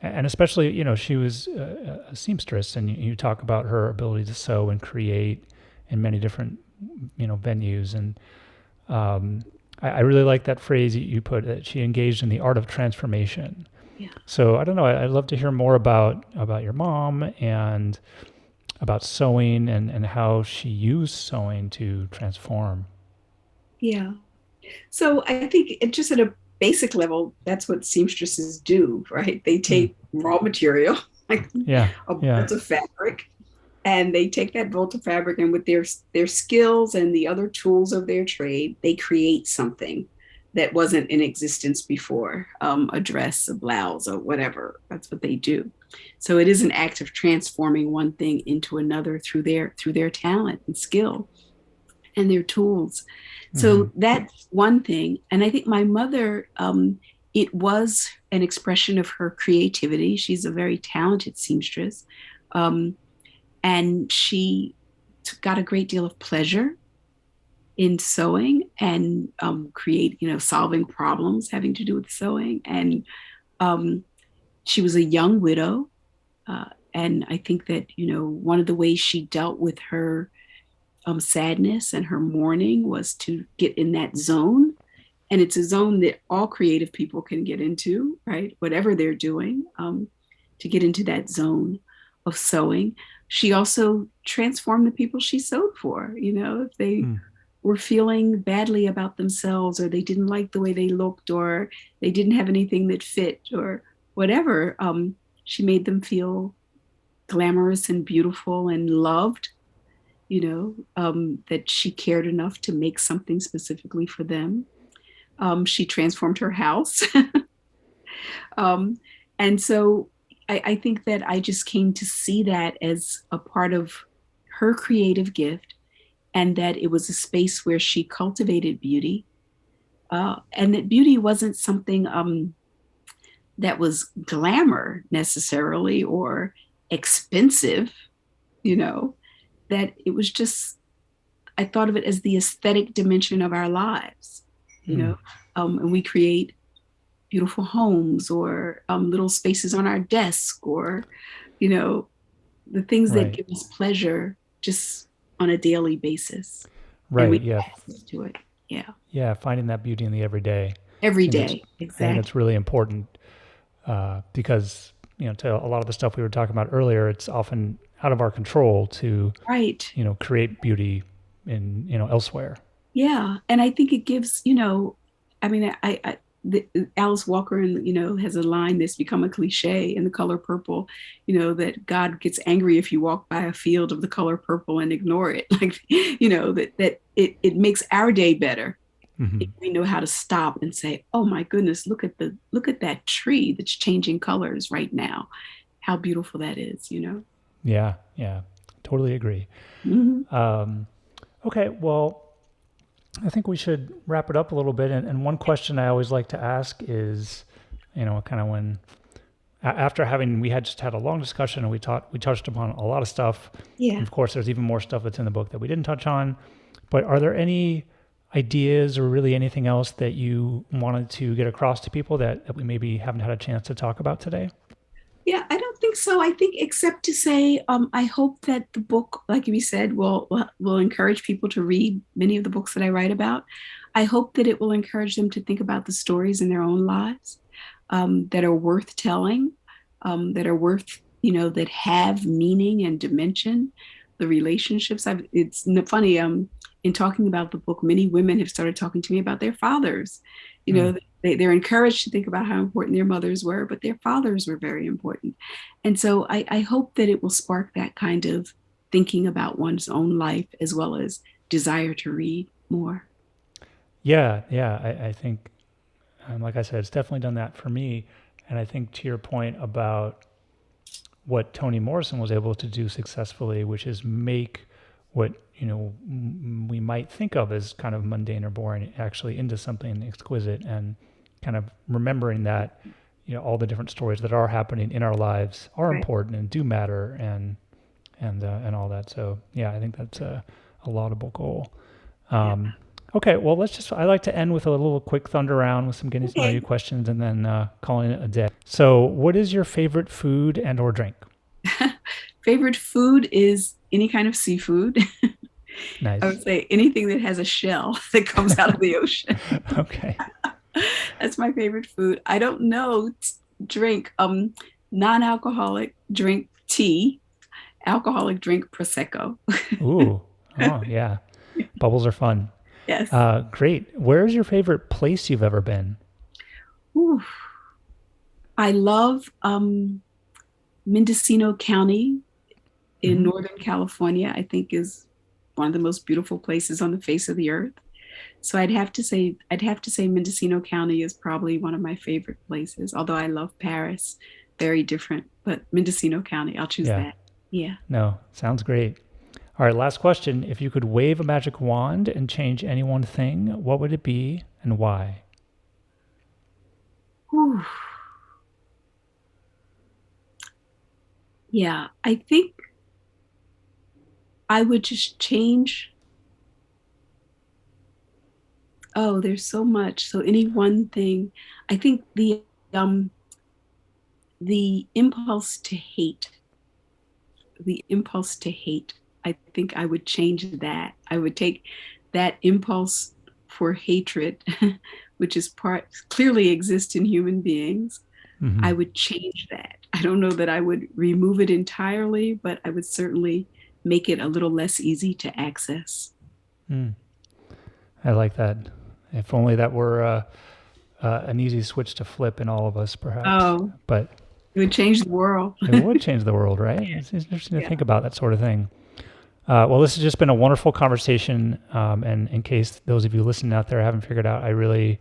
[SPEAKER 1] and especially, she was a seamstress, and you talk about her ability to sew and create in many different, venues. And I really like that phrase you put, that she engaged in the art of transformation.
[SPEAKER 2] Yeah.
[SPEAKER 1] So I don't know. I'd love to hear more about your mom and about sewing and how she used sewing to transform.
[SPEAKER 2] Yeah. So I think it just at a basic level, that's what seamstresses do, right? They
[SPEAKER 1] Hmm.
[SPEAKER 2] take raw material, like
[SPEAKER 1] Yeah,
[SPEAKER 2] a
[SPEAKER 1] yeah,
[SPEAKER 2] bolt of fabric, and they take that bolt of fabric, and with their skills and the other tools of their trade, they create something that wasn't in existence before, a dress, a blouse, or whatever. That's what they do. So it is an act of transforming one thing into another through their talent and skill and their tools.
[SPEAKER 1] hmm,
[SPEAKER 2] So that's one thing. And I think my mother, it was an expression of her creativity. She's a very talented seamstress. Um, and she got a great deal of pleasure in sewing and solving problems having to do with sewing. And um, she was a young widow. And I think that, one of the ways she dealt with her sadness and her mourning was to get in that zone. And it's a zone that all creative people can get into, right? Whatever they're doing, to get into that zone of sewing. She also transformed the people she sewed for. If they
[SPEAKER 1] hmm,
[SPEAKER 2] were feeling badly about themselves, or they didn't like the way they looked, or they didn't have anything that fit, or whatever, she made them feel glamorous and beautiful and loved, that she cared enough to make something specifically for them. She transformed her house. um, and so I think that I just came to see that as a part of her creative gift, and that it was a space where she cultivated beauty, and that beauty wasn't something that was glamour necessarily or expensive, you know, that it was just, I thought of it as the aesthetic dimension of our lives, you
[SPEAKER 1] hmm.
[SPEAKER 2] know, and we create beautiful homes, or little spaces on our desk, or, you know, the things that
[SPEAKER 1] Right,
[SPEAKER 2] give us pleasure just on a daily basis. And we
[SPEAKER 1] right. Yeah,
[SPEAKER 2] have access to it. Yeah.
[SPEAKER 1] yeah. Finding that beauty in the everyday.
[SPEAKER 2] Every
[SPEAKER 1] I think that's
[SPEAKER 2] day.
[SPEAKER 1] I think that's
[SPEAKER 2] Exactly.
[SPEAKER 1] really important because to a lot of the stuff we were talking about earlier, it's often out of our control to
[SPEAKER 2] Right.
[SPEAKER 1] create beauty in elsewhere.
[SPEAKER 2] Yeah. And I think it gives, I mean, Alice Walker, and has a line that's become a cliche in The Color Purple, that God gets angry if you walk by a field of the color purple and ignore it. Like, that it makes our day better if
[SPEAKER 1] Hmm.
[SPEAKER 2] we know how to stop and say, oh my goodness, look at that tree that's changing colors right now. How beautiful that is.
[SPEAKER 1] Yeah, yeah. Totally agree.
[SPEAKER 2] Mm-hmm.
[SPEAKER 1] Okay, well, I think we should wrap it up a little bit. And one question I always like to ask is, kind of when after we had just had a long discussion and we touched upon a lot of stuff.
[SPEAKER 2] Yeah.
[SPEAKER 1] And of course, there's even more stuff that's in the book that we didn't touch on. But are there any ideas or really anything else that you wanted to get across to people that we maybe haven't had a chance to talk about today?
[SPEAKER 2] Yeah, I don't think so. I think except to say, I hope that the book, like we said, will encourage people to read many of the books that I write about. I hope that it will encourage them to think about the stories in their own lives that are worth telling, that are worth, that have meaning and dimension. The relationships. It's funny. In talking about the book, many women have started talking to me about their fathers. They're encouraged to think about how important their mothers were, but their fathers were very important. And so I hope that it will spark that kind of thinking about one's own life as well as desire to read more.
[SPEAKER 1] Yeah, I think, like I said, it's definitely done that for me. And I think to your point about what Toni Morrison was able to do successfully, which is make what we might think of as kind of mundane or boring actually into something exquisite, and kind of remembering that all the different stories that are happening in our lives are
[SPEAKER 2] Right.
[SPEAKER 1] important and do matter, and all that. So yeah, I think that's a laudable goal.
[SPEAKER 2] Yeah.
[SPEAKER 1] Okay, well, I like to end with a little quick thunder round with some getting to know you
[SPEAKER 2] Okay.
[SPEAKER 1] questions, and then calling it a day. So what is your favorite food and or drink?
[SPEAKER 2] Favorite food is any kind of seafood. I
[SPEAKER 1] Nice.
[SPEAKER 2] would say anything that has a shell that comes out of the ocean.
[SPEAKER 1] Okay.
[SPEAKER 2] That's my favorite food. I don't know. Drink non-alcoholic drink tea, alcoholic drink prosecco.
[SPEAKER 1] Ooh. Oh, yeah. Bubbles are fun.
[SPEAKER 2] Yes.
[SPEAKER 1] Great. Where's your favorite place you've ever been?
[SPEAKER 2] Ooh. I love Mendocino County in
[SPEAKER 1] Hmm.
[SPEAKER 2] Northern California. I think is one of the most beautiful places on the face of the earth. So I'd have to say Mendocino County is probably one of my favorite places. Although I love Paris, very different, but Mendocino County, I'll choose
[SPEAKER 1] Yeah.
[SPEAKER 2] that. Yeah.
[SPEAKER 1] No, sounds great. All right, last question. If you could wave a magic wand and change any one thing, what would it be and why?
[SPEAKER 2] Whew. Yeah, I think I would just change. Oh, there's so much. So any one thing. I think um the impulse to hate, the impulse to hate. I think I would change that. I would take that impulse for hatred, which is part clearly exists in human beings.
[SPEAKER 1] Hmm.
[SPEAKER 2] I would change that. I don't know that I would remove it entirely, but I would certainly make it a little less easy to access.
[SPEAKER 1] Mm, I like that. If only that were an easy switch to flip in all of us, perhaps.
[SPEAKER 2] Oh,
[SPEAKER 1] But
[SPEAKER 2] it would change the world.
[SPEAKER 1] it would change the world, right?
[SPEAKER 2] Yeah.
[SPEAKER 1] It's interesting to
[SPEAKER 2] Yeah.
[SPEAKER 1] think about that sort of thing. Well, this has just been a wonderful conversation. And in case those of you listening out there haven't figured out, I really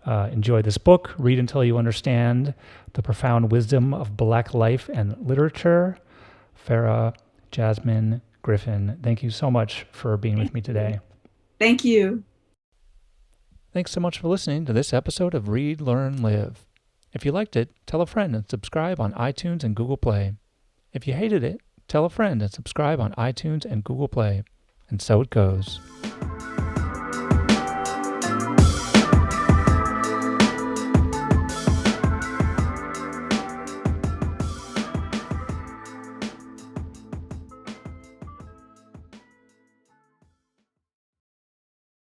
[SPEAKER 1] enjoy this book, Read Until You Understand the Profound Wisdom of Black Life and Literature. Farah, Jasmine, Griffin, thank you so much for being with me today.
[SPEAKER 2] Thank you.
[SPEAKER 1] Thanks so much for listening to this episode of Read, Learn, Live. If you liked it, tell a friend and subscribe on iTunes and Google Play. If you hated it, tell a friend and subscribe on iTunes and Google Play. And so it goes.